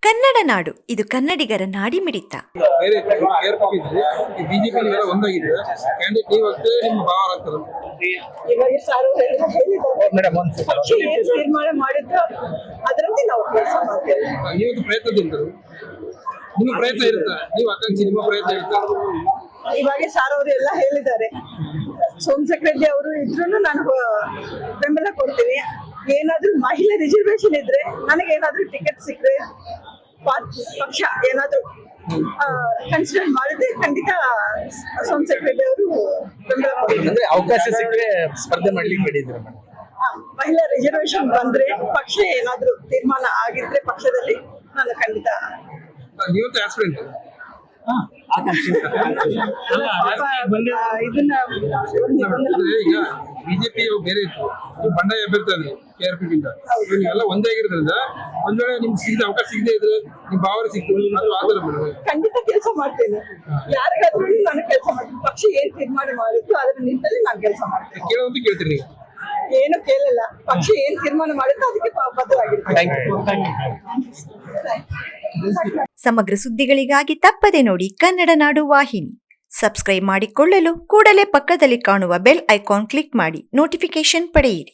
ಕನ್ನಡ ನಾಡು, ಇದು ಕನ್ನಡಿಗರ ನಾಡಿಮಿಡಿತ. ಬಿಜೆಪಿ ಒಂದಾಗಿದೆ ಕ್ಯಾಂಡಿಡೇಟ್ ನೀವು ಅಷ್ಟೇ ನಿಮ್ಮ ಭಾವ ಆಗ್ತದೆ. ತೀರ್ಮಾನ ಮಾಡಿದ್ದು ಅದರಂತೆ ನಾವು ಕೆಲಸ ಮಾಡ್ತೇವೆ. ನೀವೊಂದು ಪ್ರಯತ್ನದಿಂದ ನಿಮ್ಮ ಪ್ರಯತ್ನ ಇರುತ್ತೆ, ನೀವು ಆಕಾಂಕ್ಷಿ ನಿಮ್ಮ ಪ್ರಯತ್ನ ಇರುತ್ತೆ. ಇವಾಗ ಸಾರ್ ಅವರು ಎಲ್ಲ ಹೇಳಿದ್ದಾರೆ, ಸೋಮಶೇಖರ್ ರೆಡ್ಡಿ ಅವರು ಇದ್ರು ನಾನು ಬೆಂಬಲ ಕೊಡ್ತೀನಿ. ಏನಾದ್ರೂ ಮಹಿಳಾ ರಿಸರ್ವೇಶನ್ ಇದ್ರೆ ನನಗೇನಾದ್ರೂ ಟಿಕೆಟ್ ಸಿಕ್ಕರೆ ಪಕ್ಷ ಏನಾದ್ರೂ ಕನ್ಸಿಡರ್ ಮಾಡಿದ್ರೆ ಖಂಡಿತ ಸೋಮಶೇಖರ್ ರೆಡ್ಡಿ ಅವರು ಬೆಂಬಲ ಕೊಡ್ತಾರೆ. ಅವಕಾಶ ಸಿಕ್ಕರೆ ಸ್ಪರ್ಧೆ ಮಾಡ್ಲಿಕ್ಕೆ ಹೇಳಿದ್ರು. ಮಹಿಳಾ ರಿಸರ್ವೇಶನ್ ಬಂದ್ರೆ ಪಕ್ಷ ಏನಾದ್ರೂ ತೀರ್ಮಾನ ಆಗಿದ್ರೆ ಪಕ್ಷದಲ್ಲಿ ನಾನು ಖಂಡಿತ ನೀವಂತ ಆಸ್ಪಿರೆಂಟ್ ಇದನ್ನ ಈಗ ಬಿಜೆಪಿ ಬೇರೆ ಇತ್ತು, ಬಂಡಾಯ ಅಭ್ಯರ್ಥಿ KRP ಎಲ್ಲ ಒಂದೇ ಆಗಿರೋದ್ರಿಂದ ಒಂದ್ ವೇಳೆ ನಿಮ್ಗೆ ಸಿಗದೆ ಅವಕಾಶ ಸಿಗದೆ ಇದ್ರೆ ನಿಮ್ ಭಾವನೆ ಸಿಗ್ತದೆ ಅದು ಆತರ ಖಂಡಿತ ಕೆಲಸ ಮಾಡ್ತೇನೆ. ಯಾರಿಗಾದ್ರೂ ನಾನು ಕೆಲಸ ಮಾಡ್ತೀನಿ. ಪಕ್ಷ ಏನ್ ತೀರ್ಮಾನ ಮಾಡಿತ್ತು ಅದರ ನಿಟ್ಟಿನಲ್ಲಿ ನಾನು ಕೆಲಸ ಮಾಡ್ತೇನೆ. ಕೇಳೋದು ಕೇಳ್ತೀರಿ ನೀವು? ಏನು ಕೇಳಲ್ಲ, ಪಕ್ಷ ಏನ್ ತೀರ್ಮಾನ ಮಾಡಿತ್ತು ಅದಕ್ಕೆ ಬದ್ಧವಾಗಿರ್ತೀನಿ. ಸಮಗ್ರ ಸುದ್ದಿಗಳಿಗಾಗಿ ತಪ್ಪದೆ ನೋಡಿ ಕನ್ನಡ ನಾಡು ವಾಹಿನಿ. ಸಬ್ಸ್ಕ್ರೈಬ್ ಮಾಡಿಕೊಳ್ಳಲು ಕೂಡಲೇ ಪಕ್ಕದಲ್ಲಿ ಕಾಣುವ ಬೆಲ್ ಐಕಾನ್ ಕ್ಲಿಕ್ ಮಾಡಿ ನೋಟಿಫಿಕೇಶನ್ ಪಡೆಯಿರಿ.